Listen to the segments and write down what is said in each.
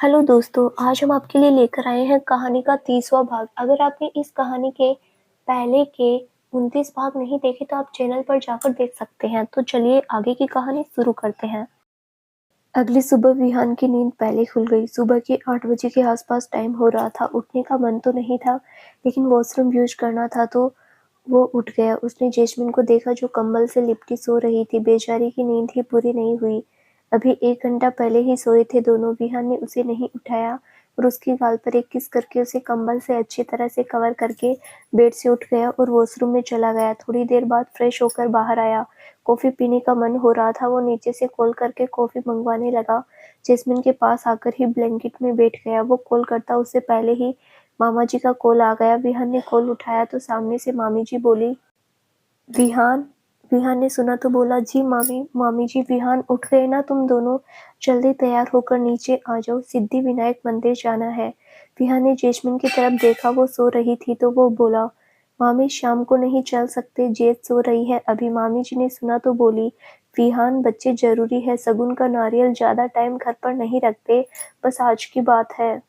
Hello दोस्तों, आज हम आपके लिए लेकर आए हैं कहानी का 30वां भाग। अगर आपने इस कहानी के पहले के 29 भाग नहीं देखे तो आप चैनल पर जाकर देख सकते हैं। तो चलिए आगे की कहानी शुरू करते हैं। अगली सुबह विहान की नींद पहले खुल गई। सुबह के 8 बजे के आसपास टाइम हो रहा था। उठने का मन तो नहीं था, लेकिन वॉशरूम यूज करना था तो वो उठ गया। उसने जैस्मिन को देखा जो कंबल से लिपटी सो रही थी। बेचारी की नींद ही पूरी नहीं हुई। अभी 1 घंटा पहले ही सोए थे दोनों। विहान ने उसे नहीं उठाया और उसकी गाल पर एक किस करके उसे कंबल से अच्छी तरह से कवर करके बेड से उठ गया और वॉशरूम में चला गया। थोड़ी देर बाद फ्रेश होकर बाहर आया। कॉफी पीने का मन हो रहा था। वो नीचे से कॉल करके कॉफी मंगवाने लगा। जैस्मिन के पास आकर ही ब्लैंकेट में बैठ गया। वो कॉल करता उससे पहले ही मामा जी का कॉल आ गया। विहान ने कॉल उठाया तो सामने से मामी जी बोली, विहान। विहान ने सुना तो बोला, जी मामी। मामी जी, विहान उठ गए ना तुम दोनों? जल्दी तैयार होकर नीचे आ जाओ, सिद्धि विनायक मंदिर जाना है। विहान ने जैस्मिन की तरफ देखा। वो सो रही थी तो वो बोला, मामी शाम को नहीं चल सकते, जेद सो रही है अभी। मामी जी ने सुना तो बोली, विहान बच्चे जरूरी है, सगुन का नारियल ज्यादा टाइम घर पर नहीं रखते, बस आज की बात है।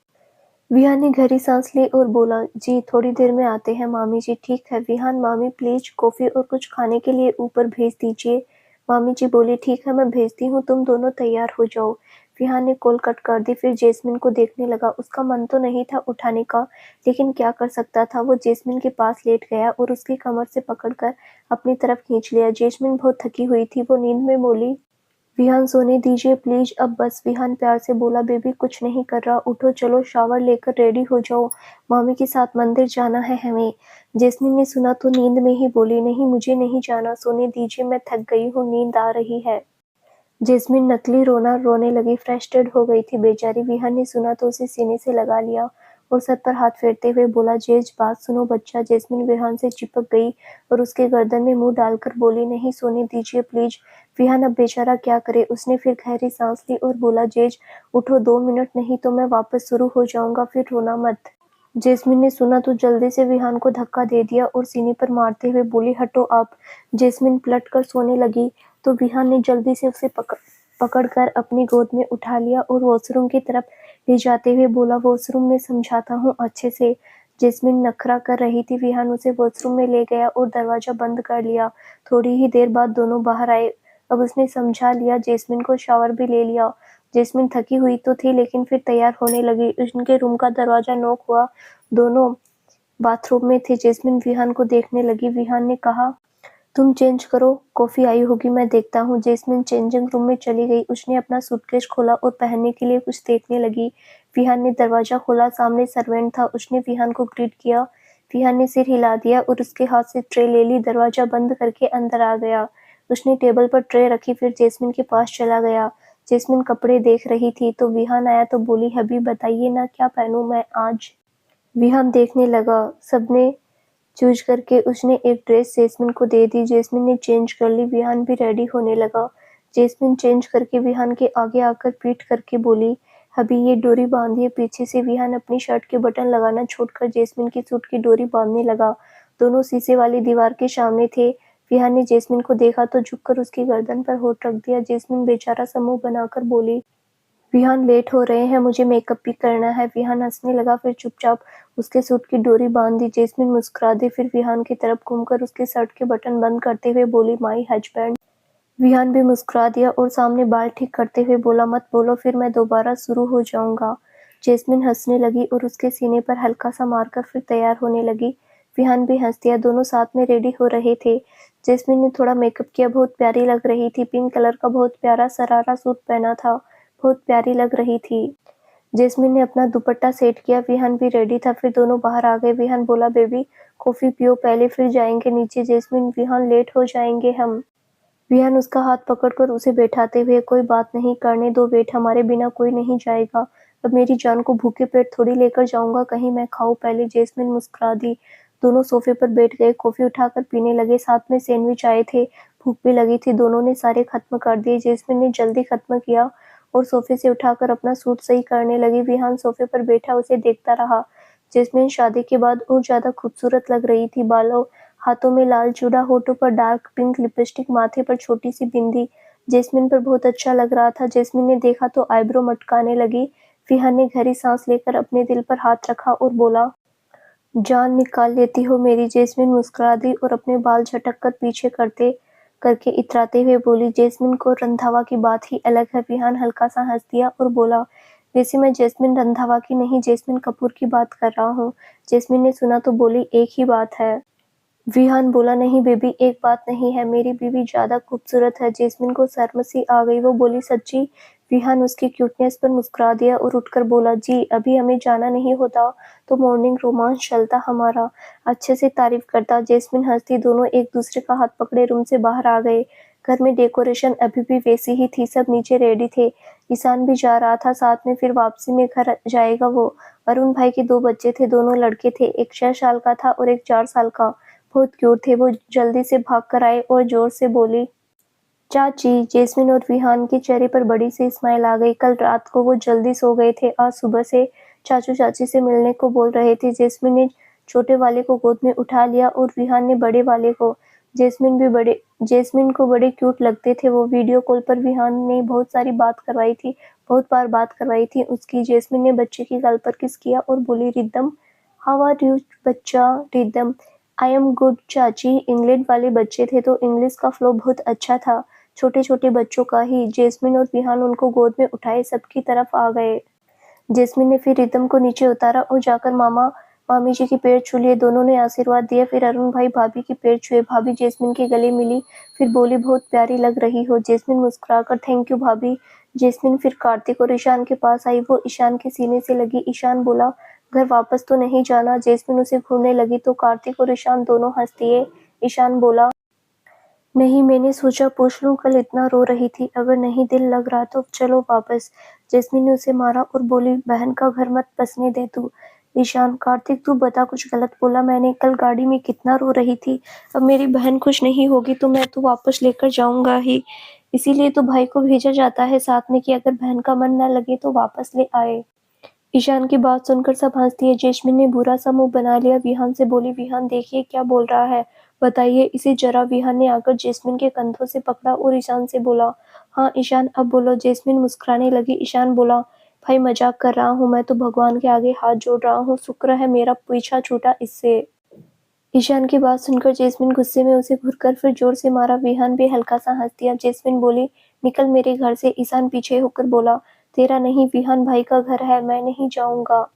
विहान ने गहरी सांस ली और बोला, जी थोड़ी देर में आते हैं मामी जी। ठीक है विहान। मामी प्लीज कॉफी और कुछ खाने के लिए ऊपर भेज दीजिए। मामी जी बोली, ठीक है मैं भेजती हूँ, तुम दोनों तैयार हो जाओ। विहान ने कॉल कट कर दी। फिर जैस्मिन को देखने लगा। उसका मन तो नहीं था उठाने का, लेकिन क्या कर सकता था। वो जैस्मिन के पास लेट गया और उसकी कमर से पकड़कर अपनी तरफ खींच लिया। जैस्मिन बहुत थकी हुई थी। वो नींद में बोली, विहान सोने दीजिए प्लीज अब बस। विहान प्यार से बोला, बेबी कुछ नहीं कर रहा, उठो चलो शावर लेकर रेडी हो जाओ, मामी के साथ मंदिर जाना है हमें। जैस्मिन ने सुना तो नींद में ही बोली, नहीं मुझे नहीं जाना, सोने दीजिए, मैं थक गई हूँ, नींद आ रही है। जैस्मिन नकली रोना रोने लगी। फ्रस्ट्रेट हो गई थी बेचारी। विहान ने सुना तो उसे सीने से लगा लिया और सर पर हाथ फेरते हुए बोला, जेज बात सुनो बच्चा। जैस्मिन विहान से चिपक गई और उसके गर्दन में मुंह डालकर बोली, नहीं सोने दीजिए प्लीज। विहान अब बेचारा क्या करे। उसने फिर गहरी सांस ली और बोला, जेज उठो, 2 मिनट नहीं तो मैं वापस शुरू हो जाऊंगा, फिर रोना मत। जैस्मिन ने सुना तो जल्दी से विहान को धक्का दे दिया और सीने पर मारते हुए बोली, हटो आप। जैस्मिन पलट कर सोने लगी तो विहान ने जल्दी से उसे पकड़कर अपनी गोद में उठा लिया और वॉशरूम की तरफ ले जाते हुए बोला, वॉशरूम में समझाता हूँ अच्छे से। जैस्मिन नखरा कर रही थी। विहान उसे वॉशरूम में ले गया और दरवाजा बंद कर लिया। थोड़ी ही देर बाद दोनों बाहर आए। अब उसने समझा लिया। जैस्मिन को शावर भी ले लिया। जैस्मिन थकी हुई तो थी, लेकिन फिर तैयार होने लगी। उनके रूम का दरवाजा नॉक हुआ। दोनों बाथरूम में थे। जैस्मिन विहान को देखने लगी। विहान ने कहा, तुम चेंज करो, कॉफी आई होगी, मैं देखता हूँ। जैस्मिन चेंजिंग रूम में चली गई। उसने अपना सूटकेस खोला और पहनने के लिए कुछ देखने लगी। विहान ने दरवाजा खोला। सामने सर्वेंट था। उसने विहान को ग्रीट किया। विहान ने सिर हिला दिया और उसके हाथ से ट्रे ले ली। दरवाजा बंद करके अंदर आ गया। उसने टेबल पर ट्रे रखी, फिर जैस्मिन के पास चला गया। जैस्मिन कपड़े देख रही थी तो विहान आया तो बोली, हबी बताइए ना क्या पहनूं मैं आज। विहान देखने लगा। सबने चूज करके उसने एक ड्रेस जैस्मिन को दे दी। जैस्मिन ने चेंज कर ली। विहान भी रेडी होने लगा। जैस्मिन चेंज करके विहान के आगे आकर पीठ करके बोली, अभी ये डोरी बांधिए पीछे से। विहान अपनी शर्ट के बटन लगाना छोड़कर जैस्मिन की सूट की डोरी बांधने लगा। दोनों शीशे वाली दीवार के सामने थे। विहान ने जैस्मिन को देखा तो झुककर उसकी गर्दन पर होठ रख दिया। जैस्मिन बेचारा सा मुंह बनाकर बोली, विहान लेट हो रहे हैं, मुझे मेकअप भी करना है। विहान हंसने लगा, फिर चुपचाप उसके सूट की डोरी बांध दी। जैस्मिन मुस्कुरा दी, फिर विहान की तरफ घूमकर उसके शर्ट के बटन बंद करते हुए बोली, माई हस्बैंड। विहान भी मुस्कुरा दिया और सामने बाल ठीक करते हुए बोला, मत बोलो फिर मैं दोबारा शुरू हो जाऊंगा। जैस्मिन हंसने लगी और उसके सीने पर हल्का सा मारकर फिर तैयार होने लगी। विहान भी हंस दिया। दोनों साथ में रेडी हो रहे थे। जैस्मिन ने थोड़ा मेकअप किया, बहुत प्यारी लग रही थी। पिंक कलर का बहुत प्यारा सरारा सूट पहना था, बहुत प्यारी लग रही थी। जैस्मिन ने अपना दुपट्टा सेट किया। विहान भी रेडी था। फिर दोनों बाहर आ गए। विहान बोला, बेबी कॉफी पियो पहले, फिर जाएंगे नीचे। जैस्मिन, विहान लेट हो जाएंगे हम। विहान उसका हाथ पकड़कर उसे बैठाते हुए, कोई बात नहीं, करने दो वेट, हमारे बिना कोई नहीं जाएगा। अब मेरी जान को भूखे पेट थोड़ी लेकर जाऊंगा कहीं, मैं खाऊं पहले। जैस्मिन मुस्कुरा दी। दोनों सोफे पर बैठ गए। कॉफी उठाकर पीने लगे। साथ में सैंडविच आए थे। भूख भी लगी थी। दोनों ने सारे खत्म कर दिए। जैस्मिन ने जल्दी खत्म किया और सोफे से उठाकर अपना सूट सही करने लगी। विहान सोफे पर बैठा उसे देखता रहा। जैस्मिन शादी के बाद और ज्यादा खूबसूरत लग रही थी। बालों हाथों में लाल चूड़ा, होठों पर डार्क पिंक लिपस्टिक, माथे पर छोटी सी बिंदी। जैस्मिन पर बहुत अच्छा लग रहा था। जैस्मिन ने देखा तो आईब्रो मटकाने लगी। विहान ने गहरी सांस लेकर अपने दिल पर हाथ रखा और बोला, जान निकाल लेती हो मेरी। जैस्मिन मुस्कुरा दी और अपने बाल झटक कर पीछे करके इतराते हुए बोली, जैस्मिन को रंधावा की बात ही अलग है। विहान हल्का सा हंस दिया और बोला, वैसे मैं जैस्मिन रंधावा की नहीं, जैस्मिन कपूर की बात कर रहा हूँ। जैस्मिन ने सुना तो बोली, एक ही बात है। विहान बोला, नहीं बेबी, एक बात नहीं है, मेरी बीवी ज्यादा खूबसूरत है। जैस्मिन को शर्म सी आ गई, वो बोली, सच्ची? विहान उसकी क्यूटनेस पर मुस्कुरा दिया और उठकर बोला, जी अभी हमें जाना नहीं होता तो मॉर्निंग रोमांस चलता हमारा। अच्छे से तारीफ करता। जैस्मिन हंसती। दोनों एक दूसरे का हाथ पकड़े रूम से बाहर आ गए। घर में डेकोरेशन अभी भी वैसी ही थी, सब नीचे रेडी थे। ईशान भी जा रहा था साथ में, फिर वापसी में घर जाएगा वो। अरुण भाई के 2 बच्चे थे, दोनों लड़के थे, एक 6 साल का था और एक 4 साल का। बहुत क्यूट थे। वो जल्दी से भाग कर आए और जोर से बोली, चाची। जैस्मिन और विहान के चेहरे पर बड़ी सी स्माइल आ गई। कल रात को वो जल्दी सो गए थे, आज सुबह से चाचू चाची से मिलने को बोल रहे थे। जैस्मिन ने छोटे वाले को गोद में उठा लिया और विहान ने बड़े वाले को। जैस्मिन को बड़े क्यूट लगते थे वो। वीडियो कॉल पर विहान ने बहुत बार बात करवाई थी उसकी। जैस्मिन ने बच्चे की गाल पर किस किया और बोली, रिदम, हाउ आर यू बच्चा? रिदम, आई एम गुड चाची। इंग्लैंड वाले बच्चे थे तो इंग्लिश का फ्लो बहुत अच्छा था, छोटे छोटे बच्चों का ही। जैस्मिन और विहान उनको गोद में उठाए सबकी तरफ आ गए। जैस्मिन ने फिर रिदम को नीचे उतारा और जाकर मामा मामी जी के पैर छू लिए। दोनों ने आशीर्वाद दिया। फिर अरुण भाई भाभी के पैर छुए। भाभी जैस्मिन के गले मिली, फिर बोली, बहुत प्यारी लग रही हो। जैस्मिन मुस्कुराकर, थैंक यू भाभी। जैस्मिन फिर कार्तिक और ईशान के पास आई। वो ईशान के सीने से लगी। ईशान बोला, घर वापस तो नहीं जाना? जैस्मिन उसे घूरने लगी तो कार्तिक और ईशान दोनों हंस दिए। ईशान बोला, नहीं, मैंने सोचा पूछ लूं, कल इतना रो रही थी, अगर नहीं दिल लग रहा तो चलो वापस। जैस्मिन ने उसे मारा और बोली, बहन का घर मत बसने दे तू। ईशान, कार्तिक तू बता, कुछ गलत बोला मैंने? कल गाड़ी में कितना रो रही थी। अब मेरी बहन खुश नहीं होगी तो मैं तो वापस लेकर जाऊंगा ही, इसीलिए तो भाई को भेजा जाता है साथ में कि अगर बहन का मन न लगे तो वापस ले आए। ईशान की बात सुनकर सब हंस दिए। जैस्मिन ने बुरा सा मुंह बना लिया। विहान से बोली, विहान देखिए क्या बोल रहा है, बताइए इसे जरा। विहान ने आकर जैस्मिन के कंधों से पकड़ा और ईशान से बोला, हाँ ईशान अब बोलो। जैस्मिन मुस्कुराने लगी। ईशान बोला, भाई मजाक कर रहा हूँ मैं तो, भगवान के आगे हाथ जोड़ रहा हूँ, शुक्र है मेरा पीछा छूटा इससे। ईशान की बात सुनकर जैस्मिन गुस्से में उसे घूरकर फिर जोर से मारा। विहान भी हल्का सा हंस दिया। जैस्मिन बोली, निकल मेरे घर से। ईशान पीछे होकर बोला, तेरा नहीं, विहान भाई का घर है, मैं नहीं जाऊंगा।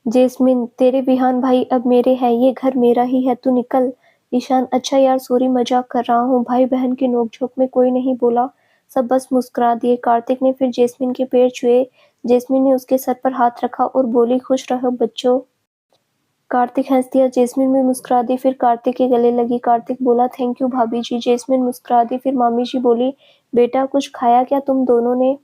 जैस्मिन, तेरे विहान भाई अब मेरे हैं, ये घर मेरा ही है, तू निकल। ईशान, अच्छा यार सॉरी, मजाक कर रहा हूँ। भाई बहन की नोकझोंक में कोई नहीं बोला, सब बस मुस्कुरा दिए। कार्तिक ने फिर जैस्मिन के पैर छुए। जैस्मिन ने उसके सर पर हाथ रखा और बोली, खुश रहो बच्चों। कार्तिक हंस दिया। जैस्मिन भी मुस्कुरा दी, फिर कार्तिक के गले लगी। कार्तिक बोला, थैंक यू भाभी जी। जैस्मिन मुस्कुरा दी। फिर मामी जी बोली, बेटा कुछ खाया क्या तुम दोनों ने?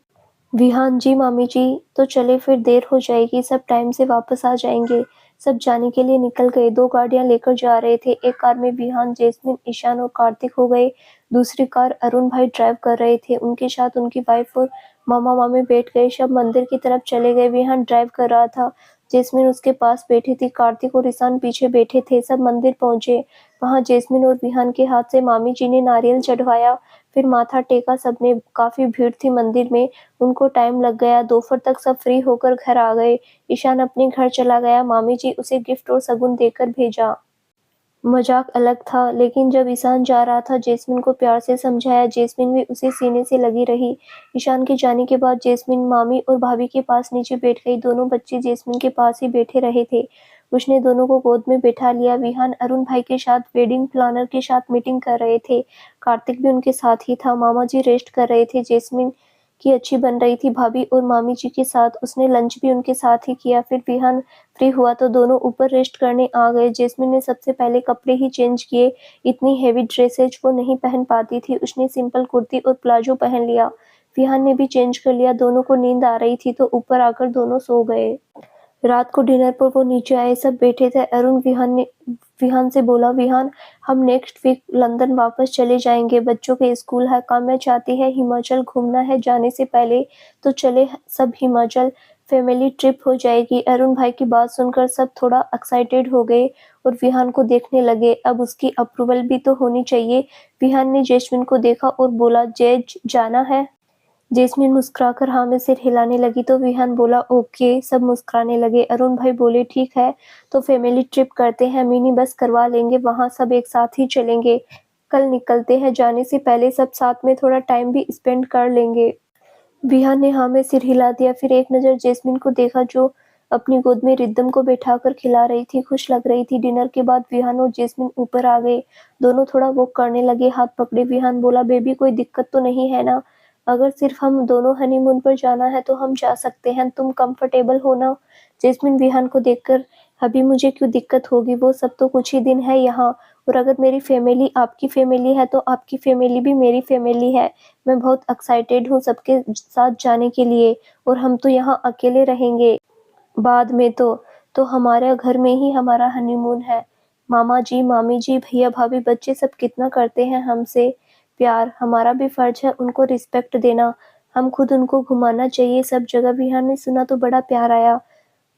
विहान, जी मामी जी। तो चले, फिर देर हो जाएगी, सब टाइम से वापस आ जाएंगे। सब जाने के लिए निकल गए। 2 गाड़ियां लेकर जा रहे थे। एक कार में विहान, जैस्मिन, ईशान और कार्तिक हो गए। दूसरी कार अरुण भाई ड्राइव कर रहे थे, उनके साथ उनकी वाइफ और मामा मामी बैठ गए। सब मंदिर की तरफ चले गए। विहान ड्राइव कर रहा था, जैस्मिन उसके पास बैठी थी। कार्तिक और ईशान पीछे बैठे थे। सब मंदिर पहुंचे। वहां जैस्मिन और विहान के हाथ से मामी जी ने नारियल चढ़वाया, फिर माथा टेका सबने। काफी भीड़ थी मंदिर में, उनको टाइम लग गया। दोपहर तक सब फ्री होकर घर आ गए। ईशान अपने घर चला गया। मामी जी उसे गिफ्ट और शगुन देकर भेजा। मजाक अलग था, लेकिन जब ईशान जा रहा था जैस्मिन को प्यार से समझाया। जैस्मिन भी उसे सीने से लगी रही। ईशान के जाने के बाद जैस्मिन मामी और भाभी के पास नीचे बैठ गई। दोनों बच्चे जैस्मिन के पास ही बैठे रहे थे। उसने दोनों को गोद में बैठा लिया। विहान अरुण भाई के साथ वेडिंग प्लानर के साथ मीटिंग कर रहे थे। कार्तिक भी उनके साथ ही था। मामा जी रेस्ट कर रहे थे। जैस्मिन की अच्छी बन रही थी भाभी और मामी जी के साथ, उसने लंच भी उनके साथ ही किया। फिर विहान फ्री हुआ तो दोनों ऊपर रेस्ट करने आ गए। जैस्मिन ने सबसे पहले कपड़े ही चेंज किए, इतनी हेवी ड्रेसेज वो नहीं पहन पाती थी। उसने सिंपल कुर्ती और प्लाजो पहन लिया। विहान ने भी चेंज कर लिया। दोनों को नींद आ रही थी तो ऊपर आकर दोनों सो गए। रात को डिनर पर वो नीचे आए, सब बैठे थे। अरुण विहान से बोला, विहान हम नेक्स्ट वीक लंदन वापस चले जाएंगे, बच्चों के स्कूल है। काम्या चाहती है हिमाचल घूमना है जाने से पहले, तो चले सब हिमाचल, फैमिली ट्रिप हो जाएगी। अरुण भाई की बात सुनकर सब थोड़ा एक्साइटेड हो गए और विहान को देखने लगे। अब उसकी अप्रूवल भी तो होनी चाहिए। विहान ने जैस्मिन को देखा और बोला, जैज जाना है? जेस्मिन मुस्कुराकर हाँ में सिर हिलाने लगी तो विहान बोला ओके। सब मुस्कुराने लगे। अरुण भाई बोले ठीक है तो फैमिली ट्रिप करते हैं, मिनी बस करवा लेंगे, वहाँ सब एक साथ ही चलेंगे। कल निकलते हैं, जाने से पहले सब साथ में थोड़ा टाइम भी स्पेंड कर लेंगे। विहान ने हाँ में सिर हिला दिया। फिर एक नज़र जेस्मिन को देखा जो अपनी गोद में रिद्दम को बैठाकर खिला रही थी, खुश लग रही थी। डिनर के बाद विहान और जेस्मिन ऊपर आ गए। दोनों थोड़ा वॉक करने लगे, हाथ पकड़े। विहान बोला बेबी कोई दिक्कत तो नहीं है ना? अगर सिर्फ हम दोनों हनीमून पर जाना है तो हम जा सकते हैं, तुम कंफर्टेबल हो ना? जेस्मिन विहान को देखकर अभी मुझे क्यों दिक्कत होगी, वो सब तो कुछ ही दिन है यहाँ। और अगर मेरी फैमिली आपकी फैमिली है तो आपकी फैमिली भी मेरी फैमिली है। मैं बहुत एक्साइटेड हूँ सबके साथ जाने के लिए। और हम तो यहाँ अकेले रहेंगे बाद में तो हमारे घर में ही हमारा हनीमून है। मामा जी, मामी जी, भैया भाभी, बच्चे सब कितना करते हैं हमसे प्यार। हमारा भी फर्ज है उनको रिस्पेक्ट देना। हम खुद उनको घुमाना चाहिए सब जगह। विहान ने सुना तो बड़ा प्यार आया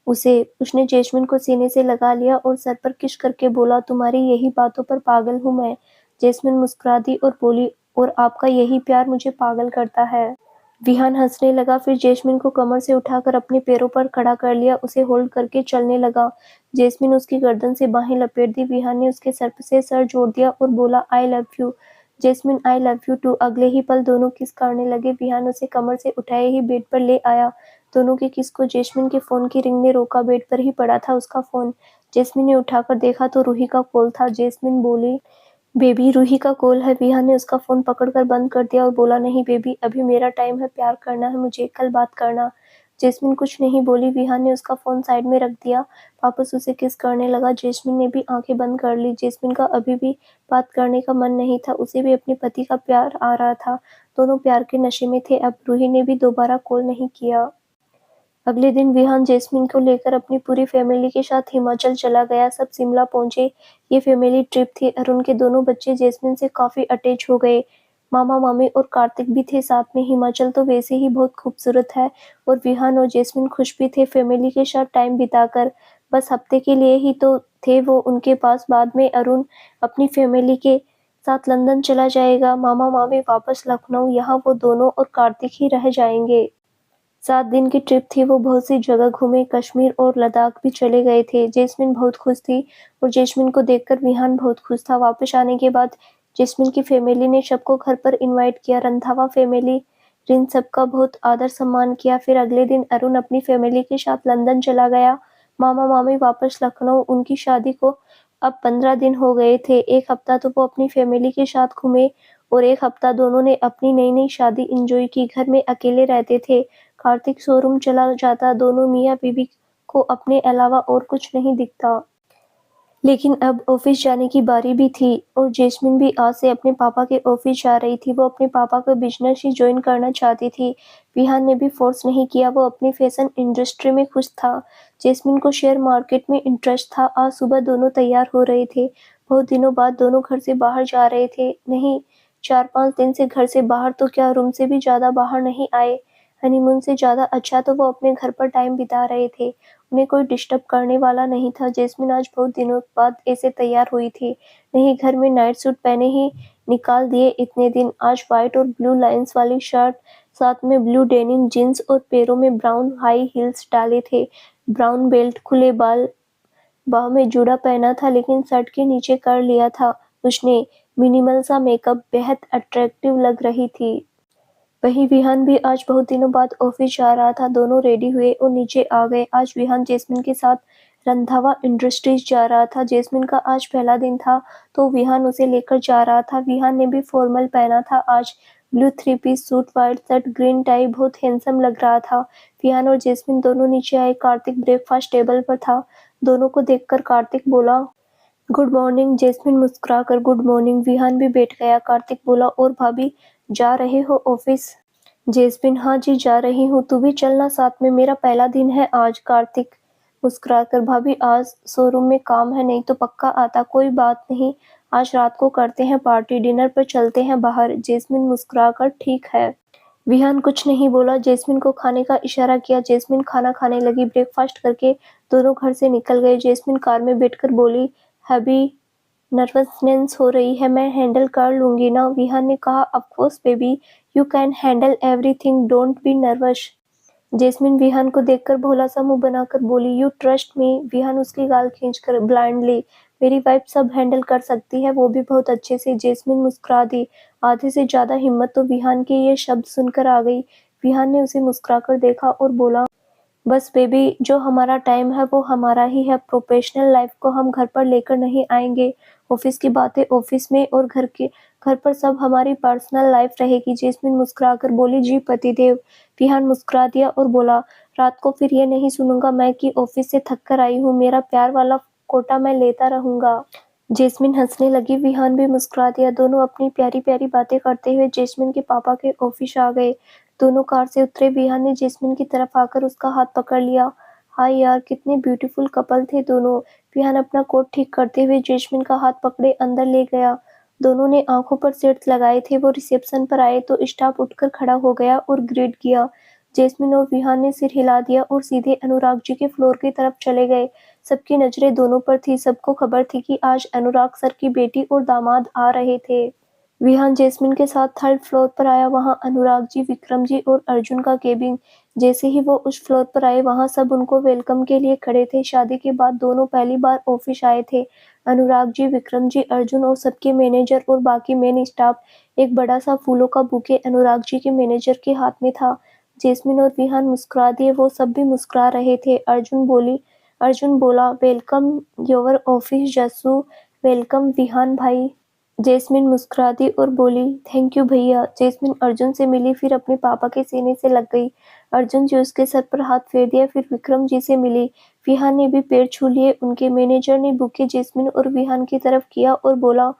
उसे। उसने जेस्मिन को सीने से लगा लिया और सर पर किस करके बोला तुम्हारी यही बातों पर पागल हूँ मैं। जेस्मिन मुस्कुरा दी और बोली और आपका यही प्यार मुझे पागल करता है। विहान हंसने लगा। फिर जेस्मिन को कमर से उठाकर अपने पैरों पर खड़ा कर लिया, उसे होल्ड करके चलने लगा। जेस्मिन उसकी गर्दन से बाहें लपेट दी। विहान ने उसके सर से सर जोड़ दिया और बोला I love you Jasmine, I love you too. अगले ही पल दोनों किस करने लगे। विहान उसे कमर से उठाए ही बेड पर ले आया। दोनों के किस को जेस्मिन के फोन की रिंग ने रोका। बेड पर ही पड़ा था उसका फोन। जेस्मिन ने उठाकर देखा तो रूही का कॉल था। जेस्मिन बोली बेबी रूही का कॉल है। विहान ने उसका फोन पकड़कर बंद कर दिया और बोला नहीं बेबी, अभी मेरा टाइम है, प्यार करना है मुझे, कल बात करना। जेस्मिन कुछ नहीं बोली। विहान ने उसका फोन साइड में रख दिया, वापस उसे किस करने लगा। जेस्मिन ने भी आंखें बंद कर ली। जेस्मिन का अभी भी बात करने का मन नहीं था, उसे भी अपने पति का प्यार आ रहा था। दोनों प्यार के नशे में थे। अब रूही ने भी दोबारा कॉल नहीं किया। अगले दिन विहान जेस्मिन को लेकर अपनी पूरी फैमिली के साथ हिमाचल चला गया। सब शिमला पहुंचे। ये फैमिली ट्रिप थी। अरुण के दोनों बच्चे जेस्मिन से काफी अटैच हो गए। मामा मामी और कार्तिक भी थे साथ में। हिमाचल तो वैसे ही बहुत खूबसूरत है और विहान और जेस्मिन खुश भी थे फैमिली के साथ टाइम बिताकर। बस हफ्ते के लिए ही तो थे वो उनके पास। बाद में अरुण अपनी फैमिली के साथ लंदन चला जाएगा, मामा मामी वापस लखनऊ। यहाँ वो दोनों और कार्तिक ही रह जाएंगे। 7 दिन की ट्रिप थी। वो बहुत सी जगह घूमे, कश्मीर और लद्दाख भी चले गए थे। जेस्मिन बहुत खुश थी और जेस्मिन को देखकर विहान बहुत खुश था। वापस आने के बाद जेस्मिन की फैमिली ने सबको घर पर इनवाइट किया। रंधावा फैमिली रिन सबका बहुत आदर सम्मान किया। फिर अगले दिन अरुण अपनी फैमिली के साथ लंदन चला गया। मामा मामी वापस लखनऊ। उनकी शादी को अब 15 दिन हो गए थे। एक हफ्ता तो वो अपनी फैमिली के साथ घूमे और एक हफ्ता दोनों ने अपनी नई नई शादी एंजॉय की। घर में अकेले रहते थे। कार्तिक शोरूम चला जाता। दोनों मियाँ बीवी को अपने अलावा और कुछ नहीं दिखता। लेकिन अब ऑफिस जाने की बारी भी थी और जेस्मिन भी आज से अपने पापा के ऑफिस जा रही थी। वो अपने पापा का बिजनेस ही ज्वाइन करना चाहती थी। विहान ने भी फोर्स नहीं किया, वो अपनी फैशन इंडस्ट्री में खुश था। जेस्मिन को शेयर मार्केट में इंटरेस्ट था। आज सुबह दोनों तैयार हो रहे थे। बहुत दिनों बाद दोनों घर से बाहर जा रहे थे। नहीं, 4-5 दिन से घर से बाहर तो क्या, रूम से भी ज्यादा बाहर नहीं आए। हनीमून से ज्यादा अच्छा तो वो अपने घर पर टाइम बिता रहे थे। उन्हें कोई डिस्टर्ब करने वाला नहीं था। जेस्मिन आज बहुत दिनों बाद ऐसे तैयार हुई थी। नहीं, घर में नाइट सूट पहने ही निकाल दिए इतने दिन। आज व्हाइट और ब्लू लाइंस वाली शर्ट, साथ में ब्लू डेनिम जींस और पैरों में ब्राउन हाई हील्स डाले थे। ब्राउन बेल्ट, खुले बाल, बाह में जूड़ा पहना था लेकिन शर्ट के नीचे कर लिया था उसने। मिनिमल सा मेकअप, बेहद अट्रैक्टिव लग रही थी। वहीं विहान भी आज बहुत दिनों बाद ऑफिस जा रहा था। दोनों रेडी हुए और नीचे आ गए। आज विहान जेस्मिन के साथ रंधावा इंडस्ट्रीज जा रहा था। जेस्मिन का आज पहला दिन था तो विहान उसे लेकर जा रहा था। विहान ने भी फॉर्मल पहना था आज। Blue 3 piece suit, white shirt, green tie, बहुत हैंडसम लग रहा था। विहान और जेस्मिन दोनों नीचे आए। कार्तिक ब्रेकफास्ट टेबल पर था। दोनों को देखकर कार्तिक बोला गुड मॉर्निंग। जेस्मिन मुस्कुराकर गुड मॉर्निंग। विहान भी बैठ गया। कार्तिक बोला और भाभी, जा रहे हो ऑफिस? जेस्मिन हाँ जी जा रही हूँ, तू भी चलना साथ में, मेरा पहला दिन है आज। कार्तिक मुस्कुराकर भाभी आज शोरूम में काम है, नहीं तो पक्का आता। कोई बात नहीं, आज रात को करते हैं पार्टी, डिनर पर चलते हैं बाहर। जेस्मिन मुस्कुराकर ठीक है। विहान कुछ नहीं बोला। जेस्मिन को खाने का इशारा किया। जेस्मिन खाना खाने लगी। ब्रेकफास्ट करके दोनों घर से निकल गए। जेस्मिन कार में बैठकर बोली हबी नर्वसनेस हो रही है, मैं हैंडल कर लूंगी ना। विहान ने कहा, of course baby, you can handle everything, don't be nervous. Jasmine Vihaan को देखकर भोला सा मुंह बनाकर बोली, यू ट्रस्ट मी। विहान उसकी गाल खींचकर, ब्लाइंडली, मेरी वाइफ सब हैंडल कर सकती है, वो भी बहुत अच्छे से। जेस्मिन मुस्कुरा दी। आधे से ज्यादा हिम्मत तो विहान के ये शब्द सुनकर आ गई। विहान ने उसे मुस्कुराकर देखा और बोला, बस बेबी, जो हमारा टाइम है वो हमारा ही है। प्रोफेशनल लाइफ को हम घर पर लेकर नहीं आएंगे। ऑफिस की बातें ऑफिस में और घर पर सब हमारी पर्सनल लाइफ रहेगी। जेस्मिन मुस्कुराकर बोली, जी पतिदेव। विहान मुस्कुरा दिया और बोला, रात को फिर ये नहीं सुनूंगा मैं कि ऑफिस से थक कर आई हूँ। मेरा प्यार वाला कोटा मैं लेता रहूंगा। जेस्मिन हंसने लगी। विहान भी मुस्कुरा दिया। दोनों अपनी प्यारी प्यारी बातें करते हुए जेस्मिन के पापा के ऑफिस आ गए। दोनों कार से उतरे। विहान ने जेस्मिन की तरफ आकर उसका हाथ पकड़ लिया। हाय यार, कितने ब्यूटीफुल कपल थे दोनों। विहान अपना कोट ठीक करते हुए जेस्मिन का हाथ पकड़े अंदर ले गया। दोनों ने आंखों पर सेट्स लगाए थे। वो रिसेप्शन पर आए तो स्टाफ उठकर खड़ा हो गया और ग्रीट किया। जेस्मिन और विहान ने सिर हिला दिया और सीधे अनुराग जी के फ्लोर की तरफ चले गए। सबकी नजरें दोनों पर थी। सबको खबर थी कि आज अनुराग सर की बेटी और दामाद आ रहे थे। विहान जेस्मिन के साथ थर्ड फ्लोर पर आया। वहां अनुराग जी, विक्रम जी और अर्जुन का केबिन। जैसे ही वो उस फ्लोर पर आए, वहां सब उनको वेलकम के लिए खड़े थे। शादी के बाद दोनों पहली बार ऑफिस आए थे। अनुराग जी, विक्रम जी, अर्जुन और सबके मैनेजर और बाकी मेन स्टाफ। एक बड़ा सा फूलों का बुके अनुराग जी के मैनेजर के हाथ में था। जेस्मिन और विहान मुस्कुरा दिए। वो सब भी मुस्कुरा रहे थे। अर्जुन बोला, welcome your office Jassu. Welcome Vihaan भाई। जेस्मिन मुस्कुरा दी और बोली, थैंक यू भैया। जेस्मिन अर्जुन से मिली, फिर अपने पापा के सीने से लग गई। अर्जुन जी उसके सर पर हाथ फेर दिया। फिर विक्रम जी से मिली। विहान ने भी पैर छू लिए। उनके मैनेजर ने बुके जेस्मिन और विहान की तरफ किया और बोला,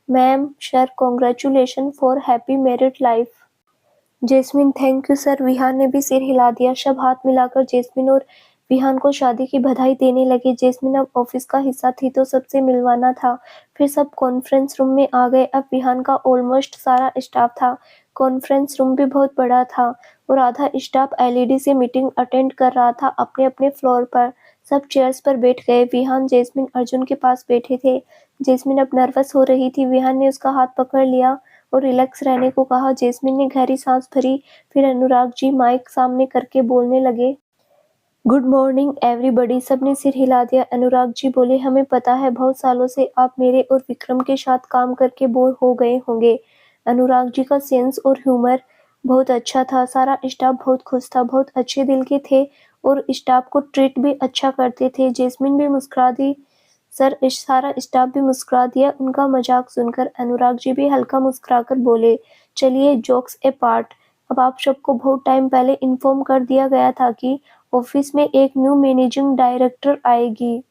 ma'am sir, congratulation for happy married life. Jasmine, thank you sir. Vihaan ने भी सिर हिला दिया। सब हाथ मिलाकर जेस्मिन और विहान को शादी की बधाई देने लगे। जेस्मिन अब ऑफिस का हिस्सा थी तो सबसे मिलवाना था। फिर सब कॉन्फ्रेंस रूम में आ गए। अब विहान का ऑलमोस्ट सारा स्टाफ था। कॉन्फ्रेंस रूम भी बहुत बड़ा था और आधा स्टाफ एलईडी से मीटिंग अटेंड कर रहा था अपने अपने फ्लोर पर। सब चेयर्स पर बैठ गए। विहान जेस्मिन अर्जुन के पास बैठे थे। जेस्मिन अब नर्वस हो रही थी। विहान ने उसका हाथ पकड़ लिया और रिलैक्स रहने को कहा। जेस्मिन ने गहरी सांस भरी। फिर अनुराग जी माइक सामने करके बोलने लगे, गुड मॉर्निंग एवरीबॉडी। सबने सिर हिला दिया। अनुराग जी बोले, हमें पता है बहुत सालों से आप मेरे और विक्रम के साथ काम करके बोर हो गए होंगे। अनुराग जी का सेंस और ह्यूमर बहुत अच्छा था। सारा स्टाफ बहुत खुश था। बहुत अच्छे दिल के थे और स्टाफ को ट्रीट भी अच्छा करते थे। जेस्मिन भी मुस्कुरा दी। सारा स्टाफ भी मुस्कुरा दिया उनका मजाक सुनकर। अनुराग जी भी हल्का मुस्कुराकर बोले, चलिए जोक्स ए पार्ट, अब आप सबको बहुत टाइम पहले इन्फॉर्म कर दिया गया था कि ऑफिस में एक न्यू मैनेजिंग डायरेक्टर आएगी।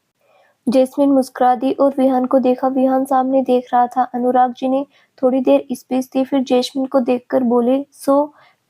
जेस्मिन मुस्कुरा दी और विहान को देखा। विहान सामने देख रहा था। अनुराग जी ने थोड़ी देर स्पीच दी। फिर जेस्मिन को देखकर बोले, so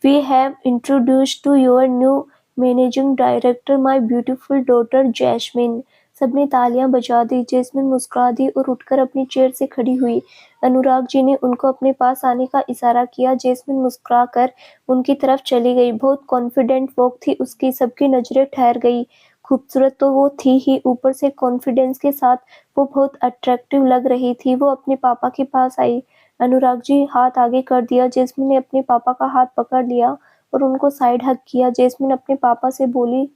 we have introduced to your new managing director my beautiful daughter Jasmine. सबने तालियां बजा दी। जेस्मिन मुस्कुरा दी और उठकर अपनी चेयर से खड़ी हुई। अनुराग जी ने उनको अपने पास आने का इशारा किया। जेस्मिन मुस्कुराकर उनकी तरफ चली गई। बहुत कॉन्फिडेंट वॉक थी उसकी। सबकी नजरें ठहर गई। खूबसूरत तो वो थी ही, ऊपर से कॉन्फिडेंस के साथ वो बहुत अट्रैक्टिव लग रही थी। वो अपने पापा के पास आई। अनुराग जी हाथ आगे कर दिया। जेस्मिन ने अपने पापा का हाथ पकड़ लिया और उनको साइड हग किया। जेस्मिन अपने पापा से बोली,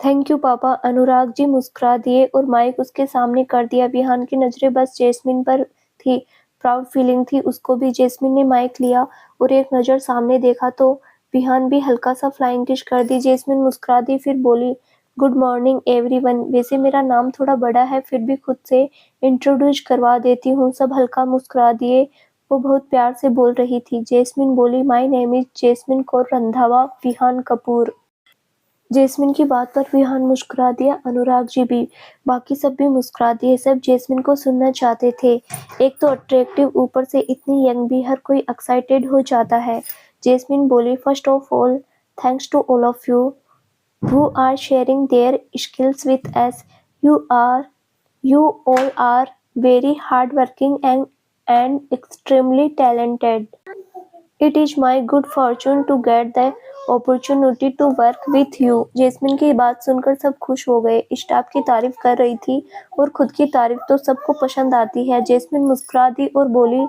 थैंक यू पापा। अनुराग जी मुस्कुरा दिए और माइक उसके सामने कर दिया। विहान की नजरें बस जेस्मिन पर थी। प्राउड फीलिंग थी उसको भी। जेस्मिन ने माइक लिया और एक नजर सामने देखा तो विहान भी हल्का सा फ्लाइंग किस कर दी। जेस्मिन मुस्कुरा दी, फिर बोली, गुड मॉर्निंग एवरीवन। वैसे मेरा नाम थोड़ा बड़ा है, फिर भी खुद से इंट्रोड्यूस करवा देती हूँ। सब हल्का मुस्कुरा दिए। वो बहुत प्यार से बोल रही थी। जेस्मिन बोली, my name is Jasmine Kaur Randhawa Vihaan Kapoor. Jasmine की बात पर विहान मुस्कुरा दिया। अनुराग जी भी, बाकी सब भी मुस्कुरा दिए। सब जेस्मिन को सुनना चाहते थे। एक तो अट्रैक्टिव, ऊपर से इतनी यंग भी, हर कोई एक्साइटेड हो जाता है। जेस्मिन बोली, first of all thanks to all of you who are sharing their skills with us. You all are very hardworking and extremely talented. It is my good fortune to get the opportunity to work with you. Jasmine की बात सुनकर सब खुश हो गए। Staff की तारीफ कर रही थी और खुद की तारीफ तो सबको पसंद आती है। जैस्मिन मुस्कुरा दी और बोली,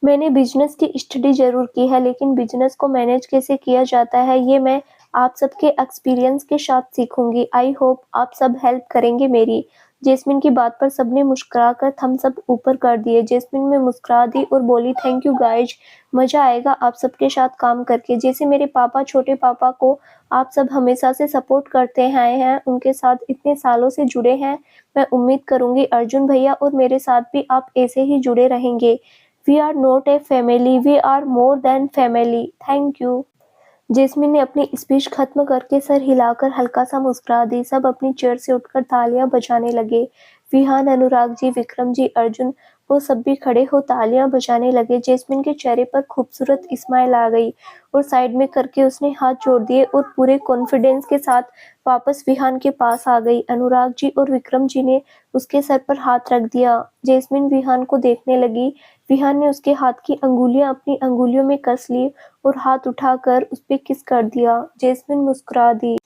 मैंने बिजनेस की स्टडी जरूर की है, लेकिन बिजनेस को मैनेज कैसे किया जाता है ये मैं आप सबके एक्सपीरियंस के साथ सीखूंगी। आई होप आप सब हेल्प करेंगे मेरी। जैस्मिन की बात पर सबने मुस्कुराकर थम्स अप ऊपर कर दिए। जैस्मिन में मुस्कुरा दी और बोली, थैंक यू गाइज, मजा आएगा आप सबके साथ काम करके। जैसे मेरे पापा छोटे पापा को आप सब हमेशा से सपोर्ट करते आए हैं, उनके साथ इतने सालों से जुड़े हैं, मैं उम्मीद करूंगी अर्जुन भैया और मेरे साथ भी आप ऐसे ही जुड़े रहेंगे। We are not a family, we are more than family, thank you. Jasmine ने अपनी स्पीच खत्म करके सर हिलाकर हल्का सा मुस्कुरा दी। सब अपनी चेयर से उठकर तालियां बजाने लगे। विहान, अनुराग जी, विक्रम जी, अर्जुन, वो सब भी खड़े हो तालियां बजाने लगे। जैस्मिन के चेहरे पर खूबसूरत स्माइल आ गई और साइड में करके उसने हाथ जोड़ दिए और पूरे कॉन्फिडेंस के साथ वापस विहान के पास आ गई। अनुराग जी और विक्रम जी ने उसके सर पर हाथ रख दिया। जैस्मिन विहान को देखने लगी। विहान ने उसके हाथ की अंगुलियां अपनी अंगुलियों में कस ली और हाथ उठाकर उस पे किस कर दिया। जैस्मिन मुस्कुरा दी।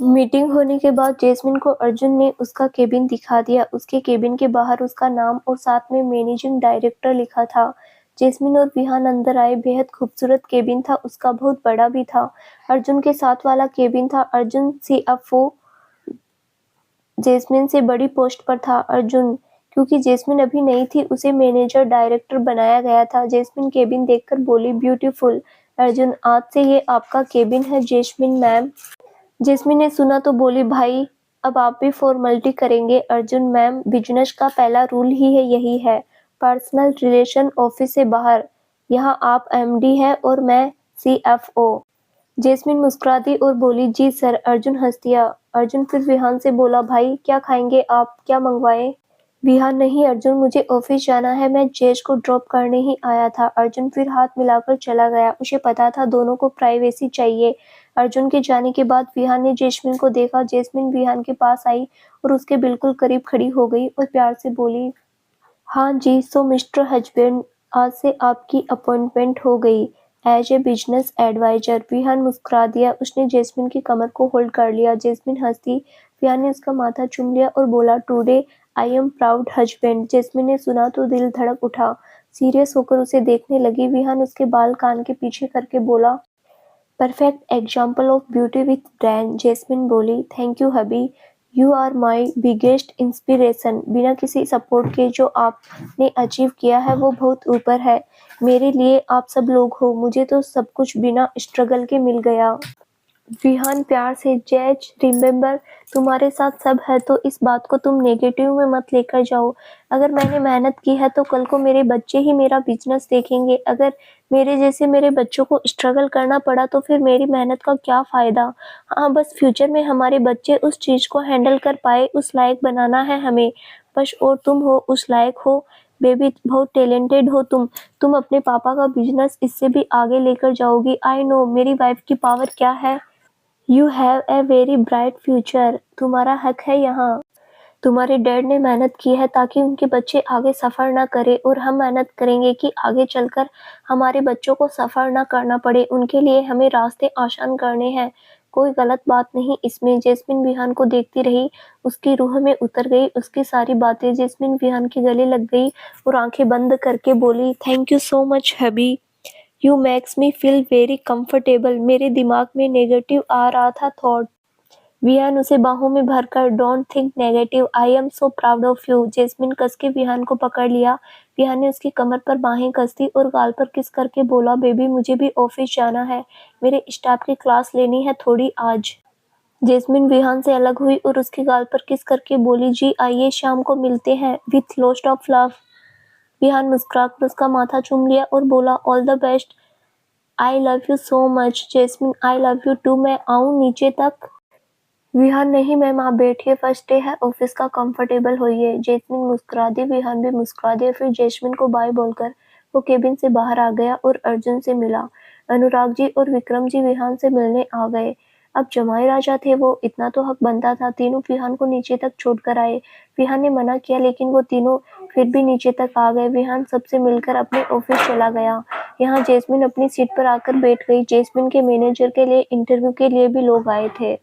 मीटिंग होने के बाद जैस्मिन को अर्जुन ने उसका केबिन दिखा दिया। उसके केबिन के बाहर उसका नाम और साथ में मैनेजिंग डायरेक्टर लिखा था। जैस्मिन और विहान अंदर आए। बेहद खूबसूरत केबिन था, उसका बहुत बड़ा भी था। अर्जुन के साथ वाला केबिन था। अर्जुन सीएफओ जैस्मिन से बड़ी पोस्ट पर था। अर्जुन, क्योंकि जैस्मिन अभी नई थी, उसे मैनेजर डायरेक्टर बनाया गया था। जैस्मिन केबिन देखकर बोली, ब्यूटीफुल। अर्जुन, आज से ये आपका केबिन है जैस्मिन मैम। जैस्मिन ने सुना तो बोली, भाई अब आप भी फॉर्मेलिटी करेंगे। अर्जुन, मैम, बिजनेस का पहला रूल ही है यही है, पर्सनल रिलेशन ऑफिस से बाहर। यहाँ आप एमडी है और मैं सीएफओ। जैस्मिन मुस्कुरा दी और बोली, जी सर। अर्जुन हंस दिया। अर्जुन फिर विहान से बोला, भाई क्या खाएंगे आप, क्या मंगवाएं? विहान, नहीं अर्जुन, मुझे ऑफिस जाना है, मैं जैश को ड्रॉप करने ही आया था। अर्जुन फिर हाथ मिलाकर चला गया। उसे पता था दोनों को प्राइवेसी चाहिए। अर्जुन के जाने के बाद विहान ने जैस्मिन को देखा। जैस्मिन विहान के पास आई और उसके बिल्कुल करीब खड़ी हो गई और प्यार से बोली, हाँ जी, सो मिस्टर हस्बैंड, आज से आपकी अपॉइंटमेंट हो गई as a business advisor. Vihaan मुस्कुरा दिया। उसने जैस्मिन की कमर को होल्ड कर लिया। जैस्मिन हंसी। विहान ने उसका माथा चूम लिया और बोला, today I am proud husband. Jasmine ने सुना तो दिल धड़क उठा। सीरियस होकर उसे देखने लगी। विहान उसके बाल कान के पीछे करके बोला, perfect example of beauty with brain. Jasmine बोली, thank you hubby, you are my biggest inspiration. बिना किसी सपोर्ट के जो आपने अचीव किया है वो बहुत ऊपर है। मेरे लिए आप सब लोग हो, मुझे तो सब कुछ बिना स्ट्रगल के मिल गया। विहान प्यार से, जैज रिमेम्बर, तुम्हारे साथ सब है तो इस बात को तुम नेगेटिव में मत लेकर जाओ। अगर मैंने मेहनत की है तो कल को मेरे बच्चे ही मेरा बिजनेस देखेंगे। अगर मेरे जैसे मेरे बच्चों को स्ट्रगल करना पड़ा तो फिर मेरी मेहनत का क्या फायदा। हाँ, बस फ्यूचर में हमारे बच्चे उस चीज को हैंडल कर पाए, उस लायक बनाना है हमें बस। और तुम हो उस लायक हो बेबी, बहुत टैलेंटेड हो तुम अपने पापा का बिजनेस इससे भी आगे लेकर जाओगी। आई नो मेरी वाइफ की पावर क्या है। You have a very bright future. तुम्हारा हक है यहाँ। तुम्हारे डैड ने मेहनत की है ताकि उनके बच्चे आगे सफ़र ना करें, और हम मेहनत करेंगे कि आगे चलकर हमारे बच्चों को सफ़र ना करना पड़े। उनके लिए हमें रास्ते आसान करने हैं। कोई गलत बात नहीं इसमें। जैस्मिन विहान को देखती रही। उसकी रूह में उतर गई उसकी सारी बातें। जैस्मिन विहान के गले लग गई और आंखें बंद करके बोली, thank you so much hubby, you makes me feel very comfortable. मेरे दिमाग में नेगेटिव आ रहा था थॉट। विहान उसे बाहों में भरकर, don't think negative, I am so proud of you. Jasmine कस के विहान को पकड़ लिया। विहान ने उसकी कमर पर बाहें कस दी और गाल पर किस करके बोला, बेबी मुझे भी ऑफिस जाना है, मेरे स्टाफ की क्लास लेनी है थोड़ी आज। जैस्मिन विहान से अलग हुई और उसके गाल पर किस करके बोली, जी आइए शाम को मिलते हैं, विथ लॉस्ट ऑफ लव। विहान मुस्कुराकर उसका माथा चूम लिया और बोला, all the best, I love you so much. Jasmine, I love you too. मैं आऊँ नीचे तक? विहान, नहीं मैम आप बैठिए, फर्स्ट डे है ऑफिस का, कंफर्टेबल होइए। जैस्मिन मुस्कुरा दी। विहान भी मुस्कुरा दिया। फिर जैस्मिन को बाय बोलकर वो केबिन से बाहर आ गया और अर्जुन से मिला। अनुराग जी और विक्रम जी विहान से मिलने आ गए। अब जमाई राजा थे वो, इतना तो हक बनता था, तीनों विहान को नीचे तक छोड़ कर आए। विहान ने मना किया लेकिन वो तीनों फिर भी नीचे तक आ गए। विहान सबसे मिलकर अपने ऑफिस चला गया। यहाँ जैस्मिन अपनी सीट पर आकर बैठ गई। जैस्मिन के मैनेजर के लिए इंटरव्यू के लिए भी लोग आए थे।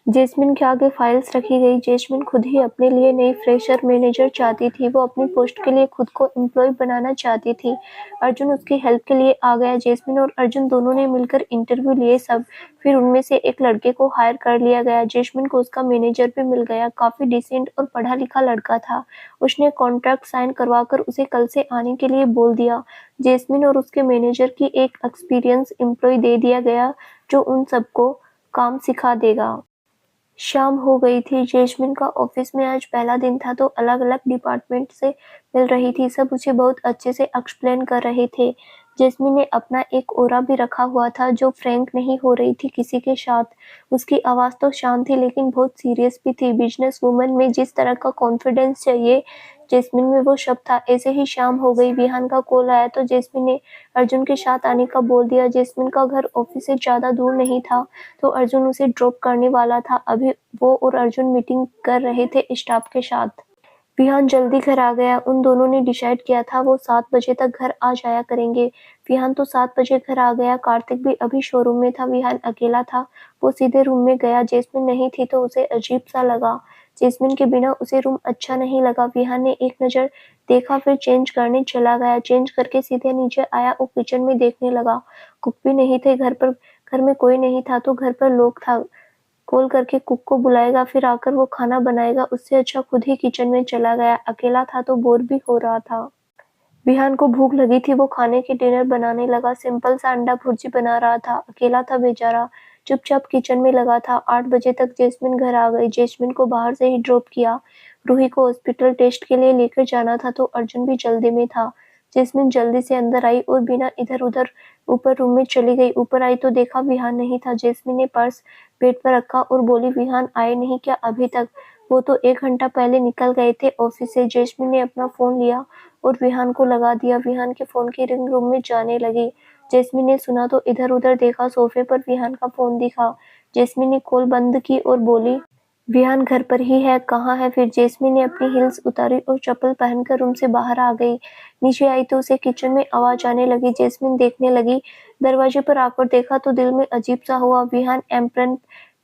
जैस्मिन के आगे फाइल्स रखी गई। जैस्मिन खुद ही अपने लिए नई फ्रेशर मैनेजर चाहती थी। वो अपनी पोस्ट के लिए खुद को एम्प्लॉय बनाना चाहती थी। अर्जुन उसकी हेल्प के लिए आ गया। जैस्मिन और अर्जुन दोनों ने मिलकर इंटरव्यू लिए सब। फिर उनमें से एक लड़के को हायर कर लिया गया। जैस्मिन को उसका मैनेजर भी मिल गया। काफी डिसेंट और पढ़ा लिखा लड़का था। उसने कॉन्ट्रैक्ट साइन करवाकर उसे कल से आने के लिए बोल दिया। जैस्मिन और उसके मैनेजर की एक एक्सपीरियंस एम्प्लॉय दे दिया गया जो उन सबको काम सिखा देगा। शाम हो गई थी। जैस्मिन का ऑफिस में आज पहला दिन था तो अलग-अलग डिपार्टमेंट से मिल रही थी। सब उसे बहुत अच्छे से एक्सप्लेन कर रहे थे। जैस्मिन ने अपना एक ऑरा भी रखा हुआ था जो फ्रैंक नहीं हो रही थी किसी के साथ। उसकी आवाज़ तो शांत थी लेकिन बहुत सीरियस भी थी। बिजनेस वुमन में जिस तरह का कॉन्फिडेंस चाहिए जैस्मिन में वो सब था। ऐसे ही शाम हो गई। विहान का कॉल आया तो जैस्मिन ने अर्जुन के साथ आने का बोल दिया। जैस्मिन का घर ऑफिस से ज़्यादा दूर नहीं था तो अर्जुन उसे ड्रॉप करने वाला था। अभी वो और अर्जुन मीटिंग कर रहे थे स्टाफ के साथ। विहान जल्दी घर आ गया। उन दोनों ने डिसाइड किया था वो 7 बजे तक घर आ जाया करेंगे। विहान तो 7 बजे घर आ गया। कार्तिक भी अभी शोरूम में था। विहान अकेला था। वो सीधे रूम में गया। जैस्मिन नहीं थी तो उसे अजीब सा लगा। जैस्मिन के बिना उसे रूम अच्छा नहीं लगा। विहान ने एक नज़र देखा फिर चेंज करने चला गया। चेंज करके सीधे नीचे आया और किचन में देखने लगा। कुक भी नहीं थे घर पर। घर में कोई नहीं था तो घर पर लोग था। कॉल करके कुक को बुलाएगा फिर आकर वो खाना बनाएगा। उससे अच्छा खुद ही किचन में चला गया। अकेला था तो बोर भी हो रहा था। विहान को भूख लगी थी। वो खाने की डिनर बनाने लगा। सिंपल सा अंडा भुर्जी बना रहा था। अकेला था बेचारा। चुपचाप किचन में लगा था। 8 बजे तक जैस्मिन घर आ गई। जैस्मिन को बाहर से ही ड्रॉप किया। रूही को हॉस्पिटल टेस्ट के लिए लेकर जाना था तो अर्जुन भी जल्दी में था। जैस्मिन जल्दी से अंदर आई और बिना इधर-उधर ऊपर रूम में चली गई। ऊपर आई तो देखा विहान नहीं था। जैस्मिन ने पर्स बेड पर रखा और बोली विहान आए नहीं क्या अभी तक? वो तो 1 घंटा पहले निकल गए थे ऑफिस से। जैस्मिन ने अपना फोन लिया और विहान को लगा दिया। विहान के फोन की रिंग रूम में जाने लगी। जैस्मिन ने सुना तो इधर-उधर देखा। सोफे पर विहान का फोन दिखा। जैस्मिन ने कॉल बंद की और बोली विहान घर पर ही है, कहाँ है? फिर जैस्मिन ने अपनी हील्स उतारी और चप्पल पहनकर रूम से बाहर आ गई। नीचे आई तो उसे किचन में आवाज आने लगी। जैस्मिन देखने लगी। दरवाजे पर आकर देखा तो दिल में अजीब सा हुआ। विहान एप्रन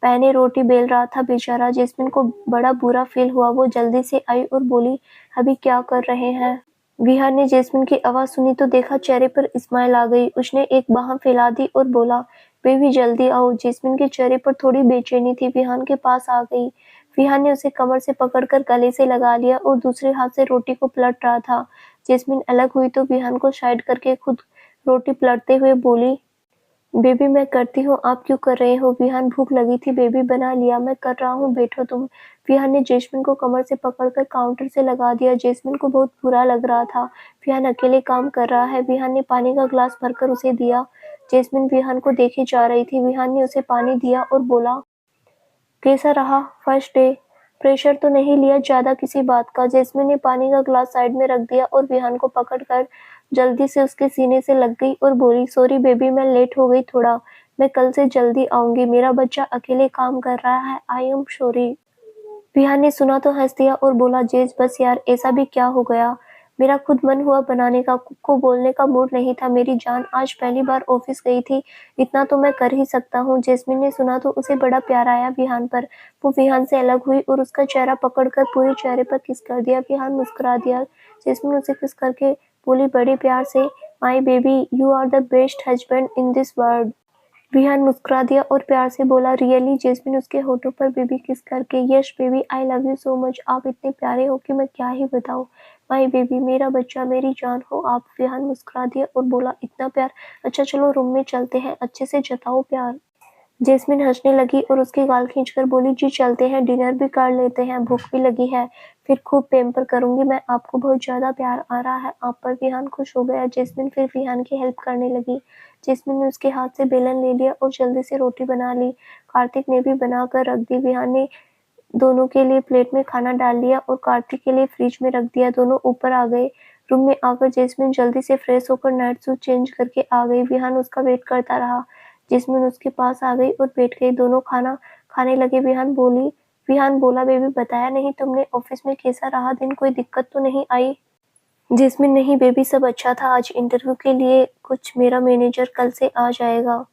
पहने रोटी बेल रहा था बेचारा। जैस्मिन को बड़ा बुरा फील हुआ। वो जल्दी से आई और बोली अभी क्या कर रहे हैं? विहान ने जैस्मिन की आवाज सुनी तो देखा चेहरे पर स्माइल आ गई। उसने एक बाह फैला दी और बोला बेबी जल्दी आओ। जैस्मिन के चेहरे पर थोड़ी बेचैनी थी। विहान के पास आ गई। विहान ने उसे कमर से पकड़कर गले से लगा लिया और दूसरे हाथ से रोटी को पलट रहा था। जैस्मिन अलग हुई तो विहान को साइड करके खुद रोटी पलटते हुए बोली बेबी मैं करती हूँ, आप क्यों कर रहे हो? विहान भूख लगी थी बेबी बना लिया, मैं कर रहा हूँ बैठो तुम। विहान ने जैस्मिन को कमर से पकड़कर काउंटर से लगा दिया। जैस्मिन को बहुत बुरा लग रहा था। विहान अकेले काम कर रहा है। विहान ने पानी का ग्लास भरकर उसे दिया। जैस्मिन विहान को देखे जा रही थी। विहान ने उसे पानी दिया और बोला कैसा रहा फर्स्ट डे? प्रेशर तो नहीं लिया ज्यादा किसी बात का? जैस्मिन ने पानी का ग्लास साइड में रख दिया और विहान को पकड़कर जल्दी से उसके सीने से लग गई और बोली सॉरी बेबी मैं लेट हो गई थोड़ा, मैं कल से जल्दी आऊंगी। मेरा बच्चा अकेले काम कर रहा है, आई एम सॉरी। विहान ने सुना तो हंस दिया और बोला जेज बस यार ऐसा भी क्या हो गया? मेरा खुद मन हुआ बनाने का, कुक को बोलने का मूड नहीं था। मेरी जान आज पहली बार ऑफिस गई थी, इतना तो मैं कर ही सकता हूँ। जैस्मिन ने सुना तो उसे बड़ा प्यार आया विहान पर। वो विहान से अलग हुई और उसका चेहरा पकड़कर पूरे चेहरे पर किस कर दिया। विहान मुस्कुरा दिया। जैस्मिन उसे किस करके बोली बड़े प्यार से my baby you are the best husband in this world. Vihaan मुस्कुरा दिया और प्यार से बोला रियली? जैस्मिन उसके होठों पर बेबी किस करके yes baby I love you so much, आप इतने प्यारे हो कि मैं क्या ही बताऊं। माय बेबी मेरा बच्चा मेरी जान हो आप। विहान मुस्कुरा दिया और बोला इतना प्यार, अच्छा चलो रूम में चलते हैं, अच्छे से जताओ प्यार। जैस्मिन हंसने लगी और उसके गाल खींचकर बोली जी चलते हैं, डिनर भी कर लेते हैं, भूख भी लगी है, फिर खूब पैम्पर करूंगी मैं आपको, बहुत ज्यादा प्यार आ रहा है आप पर। विहान खुश हो गया। जैस्मिन फिर विहान की हेल्प करने लगी। जैस्मिन ने उसके हाथ से बेलन ले लिया और जल्दी से रोटी बना ली। कार्तिक ने भी बना कर रख दी। विहान ने दोनों के लिए प्लेट में खाना डाल लिया और कार्तिक के लिए फ्रिज में रख दिया। दोनों ऊपर आ गए। रूम में आकर जैस्मिन जल्दी से फ्रेश होकर नाइट सूट चेंज करके आ गई। विहान उसका वेट करता रहा। जेस्मिन उसके पास आ गई और बैठ गई। दोनों खाना खाने लगे। विहान बोला, बेबी बताया नहीं तुमने, ऑफिस में कैसा रहा दिन, कोई दिक्कत तो नहीं आई? जेस्मिन, नहीं बेबी, सब अच्छा था। आज इंटरव्यू के लिए कुछ मेरा मैनेजर कल से आ जाएगा।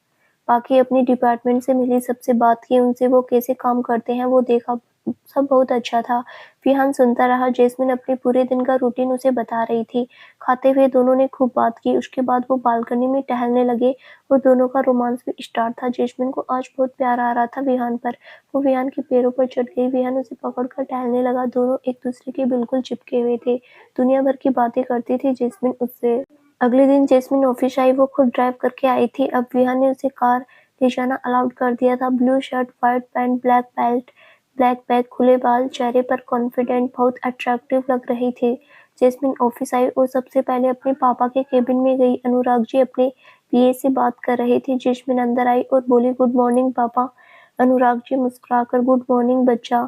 बाकी अपनी डिपार्टमेंट से मिली, सबसे बात की, उनसे वो कैसे काम करते हैं वो देखा, सब बहुत अच्छा था। विहान सुनता रहा। जेस्मिन अपने पूरे दिन का रूटीन उसे बता रही थी। खाते हुए दोनों ने खूब बात की। उसके बाद वो बालकनी में टहलने लगे और दोनों का रोमांस भी स्टार्ट था। जेस्मिन को आज बहुत प्यार आ रहा था विहान पर। वो विहान के पैरों पर चढ़ गई। विहान उसे पकड़कर टहलने लगा। दोनों एक दूसरे के बिल्कुल चिपके हुए थे। दुनिया भर की बातें करती थी जेस्मिन उससे। अगले दिन जेस्मिन ऑफिस आई। वो खुद ड्राइव करके आई थी। अब विहान ने उसे कार ले जाना अलाउड कर दिया था। Blue shirt, white pant, black belt, black bag, खुले बाल, चेहरे पर कॉन्फिडेंट, बहुत अट्रैक्टिव लग रही थी। जेस्मिन ऑफिस आई और सबसे पहले अपने पापा के केबिन में गई। अनुराग जी अपने पीए से बात कर रहे थे। जेस्मिन अंदर आई और बोली, गुड मॉर्निंग पापा। अनुराग जी मुस्कुराकर, गुड मॉर्निंग बच्चा।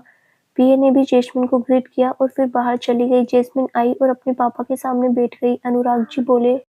पीए ने भी जेस्मिन को ग्रीट किया और फिर बाहर चली गई। जेस्मिन आई और अपने पापा के सामने बैठ गई। अनुराग जी बोले,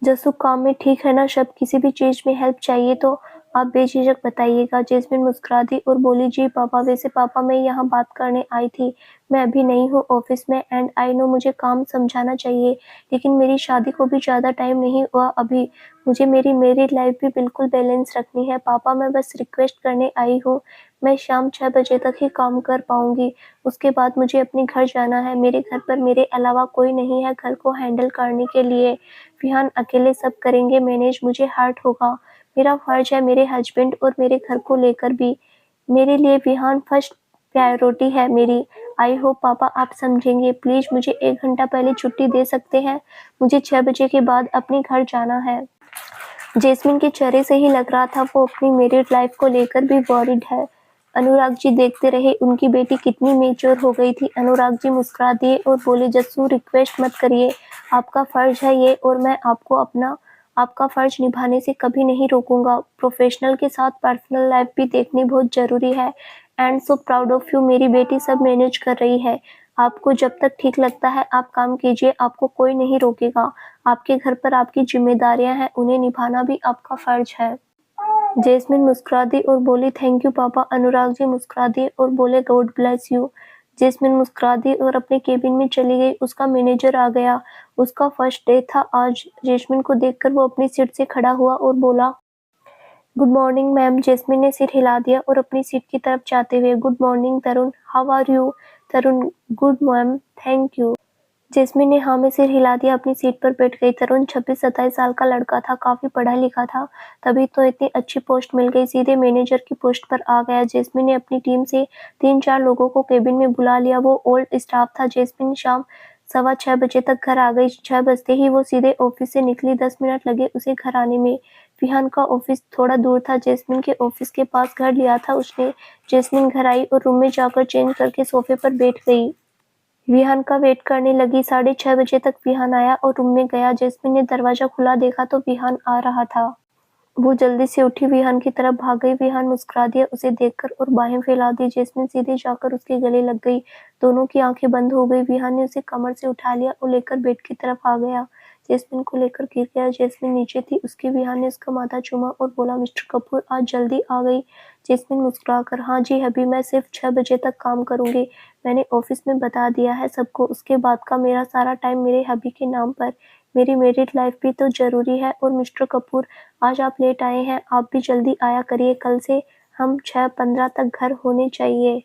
जसु काम में ठीक है ना सब? किसी भी चीज में हेल्प चाहिए तो आप बेझिझक बताइएगा। जेस्मिन मुस्कुरा दी और बोली, जी पापा, वैसे पापा मैं यहाँ बात करने आई थी। मैं अभी नई हूँ ऑफिस में एंड आई नो मुझे काम समझाना चाहिए, लेकिन मेरी शादी को भी ज़्यादा टाइम नहीं हुआ अभी। मुझे मेरी मैरिड लाइफ भी बिल्कुल बैलेंस रखनी है। पापा मैं बस रिक्वेस्ट करने आई हूँ, मैं शाम 6 बजे तक ही काम कर पाऊंगी। उसके बाद मुझे अपने घर जाना है। मेरे घर पर मेरे अलावा कोई नहीं है घर को हैंडल करने के लिए। विहान अकेले सब करेंगे मैनेज, मुझे हर्ट होगा। मेरा फर्ज है मेरे हस्बैंड और मेरे घर को लेकर भी। मेरे लिए विहान फर्स्ट प्रायोरिटी है मेरी। आई होप पापा आप समझेंगे। प्लीज मुझे 1 घंटा पहले छुट्टी दे सकते हैं? मुझे 6 बजे के बाद अपने घर जाना है। जेस्मिन के चेहरे से ही लग रहा था वो अपनी मैरिड लाइफ को लेकर भी वॉरिड है। अनुराग जी देखते रहे उनकी बेटी कितनी मेच्योर हो गई थी। अनुराग जी मुस्कुरा दिए और बोले, जस्सू रिक्वेस्ट मत करिए, आपका फर्ज है ये और मैं आपको आपका फर्ज निभाने से कभी नहीं रोकूंगा। प्रोफेशनल के साथ पर्सनल लाइफ भी देखनी बहुत जरूरी है। And so proud of you, मेरी बेटी सब मैनेज कर रही है। आपको जब तक ठीक लगता है आप काम कीजिए, आपको कोई नहीं रोकेगा। आपके घर पर आपकी जिम्मेदारियां हैं, उन्हें निभाना भी आपका फर्ज है। जेस्मिन मुस्कुरा दी और बोली, थैंक यू पापा। अनुराग जी मुस्कुरा दिए और बोले, गॉड ब्लेस यू। जेस्मिन मुस्कुरा दी और अपने केबिन में चली गई। उसका मैनेजर आ गया। उसका फर्स्ट डे था आज। जेस्मिन को देखकर वो अपनी सीट से खड़ा हुआ और बोला, गुड मॉर्निंग मैम। जेस्मिन ने सिर हिला दिया और अपनी सीट की तरफ जाते हुए, good morning Tarun, how are you? Tarun, good ma'am, thank you. Jasmine ने हाँ में सिर हिला दिया, अपनी सीट पर बैठ गई। तरुण 26-27 साल का लड़का था, काफी पढ़ा लिखा था, तभी तो इतनी अच्छी पोस्ट मिल गई, सीधे मैनेजर की पोस्ट पर आ गया। जेस्मिन ने अपनी टीम से 3-4 लोगों को केबिन में बुला लिया। वो ओल्ड स्टाफ था। जेस्मिन शाम 6:15 बजे तक घर आ गई। 6 बजते ही वो सीधे ऑफिस से निकली। 10 मिनट लगे उसे घर आने में। विहान का ऑफिस थोड़ा दूर था। जेस्मिन के ऑफिस के पास घर लिया था उसने। जेस्मिन घर आई और रूम में जाकर चेंज करके सोफे पर बैठ गई। विहान का वेट करने लगी। 6:30 बजे तक विहान आया और रूम में गया। जेस्मिन ने दरवाजा खुला देखा तो विहान आ रहा था। वो जल्दी से उठी, विहान की तरफ भाग गई। विहान मुस्कुरा दिया उसे देखकर और बाहें फैला दी। जेस्मिन सीधे जाकर उसके गले लग गई। दोनों की आंखें बंद हो गई। विहान ने उसे कमर से उठा लिया और लेकर बेड की तरफ आ गया। जेस्मिन को लेकर गिर गया। जेस्मिन नीचे थी उसके। विहान ने उसका माथा चूमा और बोला, मिस्टर कपूर आज जल्दी आ गई? जेस्मिन मुस्कुराकर, हाँ जी अभी मैं सिर्फ 6 बजे तक काम करूंगी। मैंने ऑफिस में बता दिया है सबको। उसके बाद का मेरा सारा टाइम मेरे हबी के नाम पर। मेरी मैरिड लाइफ भी तो जरूरी है। और मिस्टर कपूर आज आप लेट आए हैं, आप भी जल्दी आया करिए। कल से हम 6:15 तक घर होने चाहिए।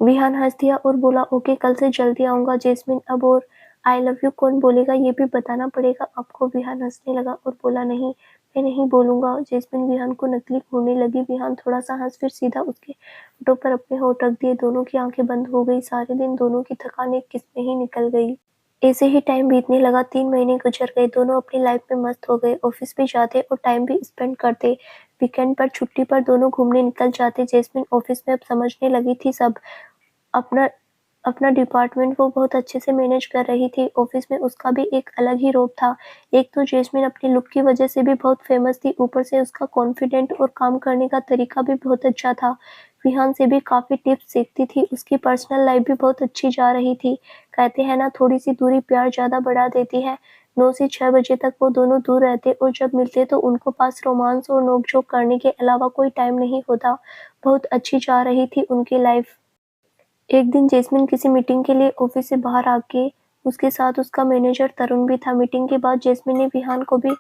विहान हंस दिया और बोला, ओके कल से जल्दी आऊंगा। जेस्मिन, अब और आई लव यू कौन बोलेगा ये भी बताना पड़ेगा आपको। विहान हंसने लगा और बोला, नहीं मैं नहीं बोलूंगा। जेस्मिन विहान को नकली घूरने लगी। विहान थोड़ा सा हंस फिर सीधा उसके होठों पर अपने होठ रख दिए। दोनों की आंखें बंद हो गई। सारे दिन दोनों की थकान एक किस में ही निकल गई। ऐसे ही टाइम बीतने लगा। 3 महीने गुजर गए। दोनों अपनी लाइफ में मस्त हो गए। ऑफिस भी जाते और टाइम भी स्पेंड करते। वीकेंड पर छुट्टी पर दोनों घूमने निकल जाते। जेस्मिन ऑफिस में अब समझने लगी थी सब। अपना अपना डिपार्टमेंट वो बहुत अच्छे से मैनेज कर रही थी। ऑफिस में उसका भी एक अलग ही रोब था। एक तो जेस्मिन अपने लुक की वजह से भी बहुत फेमस थी, ऊपर से उसका कॉन्फिडेंट और काम करने का तरीका भी बहुत अच्छा था। विहान से भी काफी टिप्स सीखती थी। उसकी पर्सनल लाइफ भी बहुत अच्छी जा रही थी। कहते हैं ना, थोड़ी सी दूरी प्यार ज्यादा बढ़ा देती है। 9 से 6 बजे तक वो दोनों दूर रहते और जब मिलते तो उनको पास रोमांस और नोक-झोंक करने के अलावा कोई टाइम नहीं होता। बहुत अच्छी जा रही थी उनकी लाइफ। एक दिन जैस्मिन किसी मीटिंग के लिए ऑफिस से बाहर आके उसके साथ उसका मैनेजर तरुण भी था। मीटिंग के बाद जैस्मिन ने विहान को भी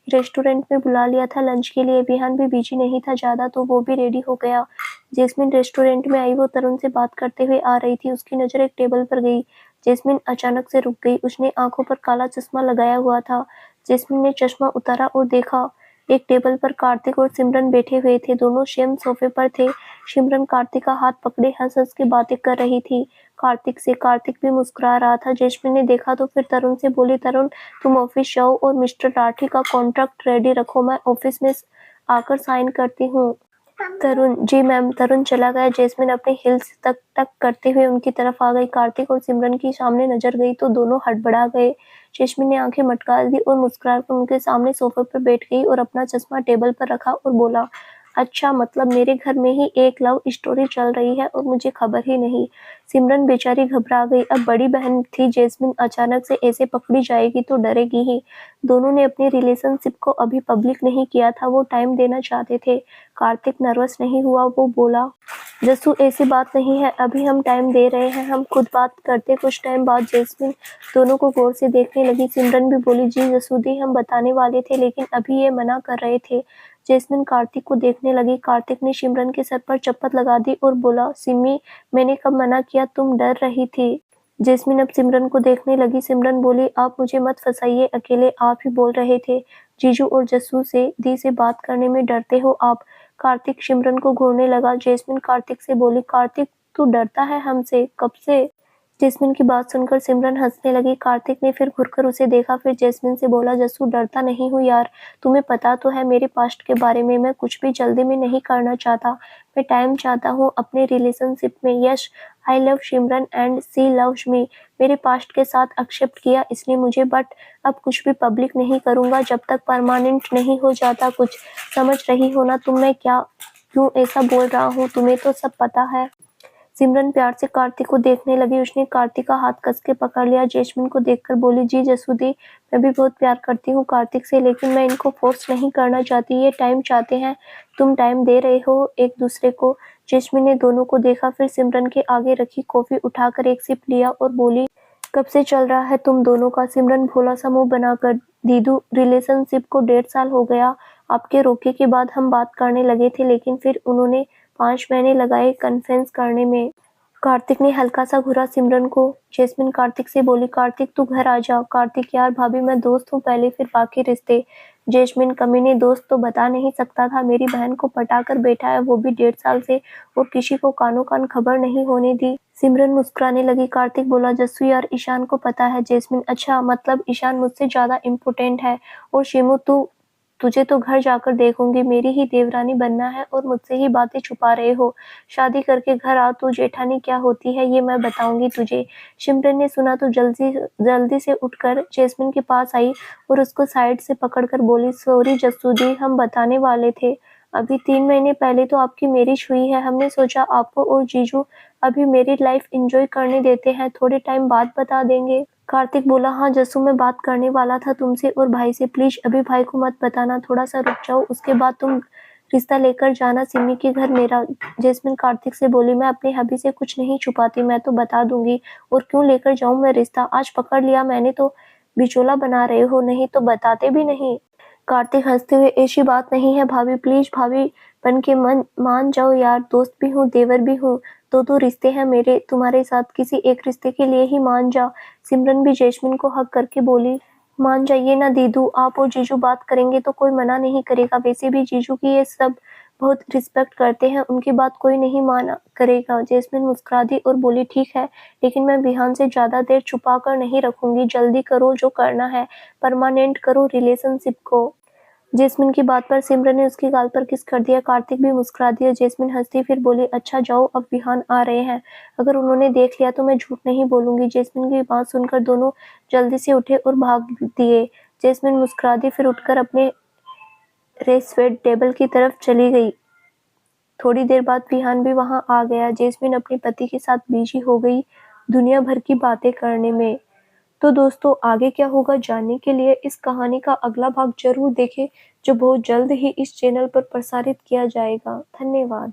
रेस्टोरेंट में बुला लिया था लंच के लिए। विहान भी बिजी नहीं था ज़्यादा तो वो भी रेडी हो गया। जैस्मिन रेस्टोरेंट में आई, वो तरुण से बात करते हुए आ रही थी। उसकी नज़र एक टेबल पर गई। जैस्मिन अचानक से रुक गई। उसने आंखों पर काला चश्मा लगाया हुआ था। जैस्मिन ने चश्मा उतारा और देखा, एक टेबल पर कार्तिक और सिमरन बैठे हुए थे। दोनों सेम सोफे पर थे। सिमरन कार्तिक का हाथ पकड़े हंस-हंस के बातें कर रही थी कार्तिक से। कार्तिक भी मुस्कुरा रहा था। जैस्मिन ने देखा तो फिर तरुण से बोली, तरुण तुम ऑफिस जाओ और मिस्टर राठी का कॉन्ट्रैक्ट रेडी रखो, मैं ऑफिस में आकर साइन करती हूँ। तरुण, जी मैम। तरुण चला गया। जैस्मिन अपने हिल्स तक टक करते हुए उनकी तरफ आ गई। कार्तिक और सिमरन की सामने नजर गई तो दोनों हड़बड़ा गए। जैस्मिन ने आंखें मटका दी और मुस्कुराकर उनके सामने सोफे पर बैठ गई और अपना चश्मा टेबल पर रखा और बोला, अच्छा, मतलब मेरे घर में ही एक लव स्टोरी चल रही है और मुझे खबर ही नहीं। सिमरन बेचारी घबरा गई। अब बड़ी बहन थी जैस्मिन, अचानक से ऐसे पकड़ी जाएगी तो डरेगी ही। दोनों ने अपनी रिलेशनशिप को अभी पब्लिक नहीं किया था, वो टाइम देना चाहते थे। कार्तिक नर्वस नहीं हुआ, वो बोला, जस्सू ऐसी बात नहीं है, अभी हम टाइम दे रहे हैं, हम खुद बात करते। कुछ टाइम बाद जैस्मिन दोनों को गौर से देखने लगी। सिमरन भी बोली, जी जस्सू दी, हम बताने वाले थे लेकिन अभी ये मना कर रहे थे। जैस्मिन कार्तिक को देखने लगी। कार्तिक ने सिमरन के सर पर चप्पल लगा दी और बोला, सिमी, मैंने कब मना किया, तुम डर रही थी। जैस्मिन अब सिमरन को देखने लगी। सिमरन बोली, आप मुझे मत फंसाइए, अकेले आप ही बोल रहे थे जीजू और जस्सू से दी से बात करने में डरते हो आप। कार्तिक सिमरन को घूरने लगा। जैस्मिन कार्तिक से बोली, कार्तिक तू डरता है हमसे, कब से? जैस्मिन की बात सुनकर सिमरन हंसने लगी। कार्तिक ने फिर घुरकर उसे देखा, फिर जैस्मिन से बोला, जस्सू डरता नहीं हूँ यार, तुम्हें पता तो है मेरे पास्ट के बारे में, मैं कुछ भी जल्दी में नहीं करना चाहता, मैं टाइम चाहता हूँ अपने रिलेशनशिप में। Yes, I love Simran and she loves me. मेरे पास्ट के साथ एक्सेप्ट किया इसने मुझे, बट अब कुछ भी पब्लिक नहीं करूँगा जब तक परमानेंट नहीं हो जाता कुछ। समझ रही हो ना तुम मैं क्या क्यों ऐसा बोल रहा हूँ, तुम्हें तो सब पता है। सिमरन प्यार से कार्तिक को देखने लगी। उसने कार्तिक का हाथ कस के पकड़ लिया। जैस्मिन को देखकर बोली, जी जसूदी, मैं भी बहुत प्यार करती हूँ कार्तिक से, लेकिन मैं इनको फोर्स नहीं करना चाहती, ये टाइम चाहते हैं, तुम टाइम दे रहे हो एक दूसरे को। जैस्मिन ने दोनों को देखा, फिर सिमरन के आगे रखी कॉफी उठाकर एक सिप लिया और बोली, कब से चल रहा है तुम दोनों का? सिमरन भोला सा मुंह बनाकर, दीदू, रिलेशनशिप को 1.5 साल हो गया, आपके रोके के बाद हम बात करने लगे थे, लेकिन फिर उन्होंने 5 महीने लगाए कन्फेस करने में। कार्तिक ने हल्का सा घूरा सिमरन को। जैस्मिन कार्तिक से बोली, कार्तिक तू घर आ जा। कार्तिक, यार भाभी मैं दोस्त हूँ पहले, फिर बाकी रिश्ते। जैस्मिन, कमीने, दोस्त तो बता नहीं सकता था, मेरी बहन को पटा कर बैठा है, वो भी 1.5 साल से, और किसी को कानो कान खबर नहीं होने दी। सिमरन मुस्कुराने लगी। कार्तिक बोला, जस्सू यार ईशान को पता है। जैस्मिन, अच्छा, मतलब ईशान मुझसे ज्यादा इम्पोर्टेंट है। और शिमू, तुझे तो घर जाकर देखूंगी, मेरी ही देवरानी बनना है और मुझसे ही बातें छुपा रहे हो। शादी करके घर आ, तू जेठानी क्या होती है ये मैं बताऊंगी तुझे। सिमरन ने सुना तो जल्दी जल्दी से उठकर जैस्मिन के पास आई और उसको साइड से पकड़कर बोली, सॉरी जस्सू दी, हम बताने वाले थे, अभी 3 महीने पहले तो आपकी मैरिज हुई है, हमने सोचा आपको और जीजू अभी मैरिड लाइफ एंजॉय करने देते हैं, थोड़े टाइम बाद बता देंगे। कार्तिक बोला, हाँ जस्सू, मैं बात करने वाला था तुमसे और भाई से, प्लीज अभी भाई को मत बताना, थोड़ा सा रुक जाओ, उसके बाद तुम रिश्ता लेकर जाना सिमी के घर मेरा। जैस्मिन कार्तिक से बोली, मैं अपने हबी से कुछ नहीं छुपाती, मैं तो बता दूंगी, और क्यों लेकर जाऊं मैं रिश्ता, आज पकड़ लिया मैंने तो बिचौला बना रहे हो, नहीं तो बताते भी नहीं। कार्तिक हंसते हुए, ऐसी बात नहीं है भाभी, प्लीज भाभी बन के मान जाओ यार, दोस्त भी हूँ देवर भी हूँ, दो रिश्ते हैं मेरे तुम्हारे साथ, किसी एक रिश्ते के लिए ही मान जा। सिमरन भी जैस्मिन को हक करके बोली, मान जाइए ना दीदू, आप और जीजू बात करेंगे तो कोई मना नहीं करेगा, वैसे भी जीजू की ये सब बहुत रिस्पेक्ट करते हैं, उनकी बात कोई नहीं माना करेगा। जैस्मिन मुस्कुरा दी और बोली, ठीक है, लेकिन मैं विहान से ज्यादा देर छुपा कर नहीं रखूंगी, जल्दी करो जो करना है, परमानेंट करो रिलेशनशिप को। जैस्मिन की बात पर सिमरन ने उसके गाल पर किस कर दिया। कार्तिक भी मुस्कुरा दिया। जैस्मिन हंसती फिर बोली, अच्छा जाओ, अब विहान आ रहे हैं, अगर उन्होंने देख लिया तो मैं झूठ नहीं बोलूंगी। जैस्मिन की बात सुनकर दोनों जल्दी से उठे और भाग दिए। जैस्मिन मुस्कुरा दी, फिर उठकर अपने रेस्टवेड टेबल की तरफ चली गई। थोड़ी देर बाद विहान भी वहां आ गया। जैस्मिन अपने पति के साथ बिजी हो गई दुनिया भर की बातें करने में। तो दोस्तों आगे क्या होगा जानने के लिए इस कहानी का अगला भाग ज़रूर देखें, जो बहुत जल्द ही इस चैनल पर प्रसारित किया जाएगा। धन्यवाद।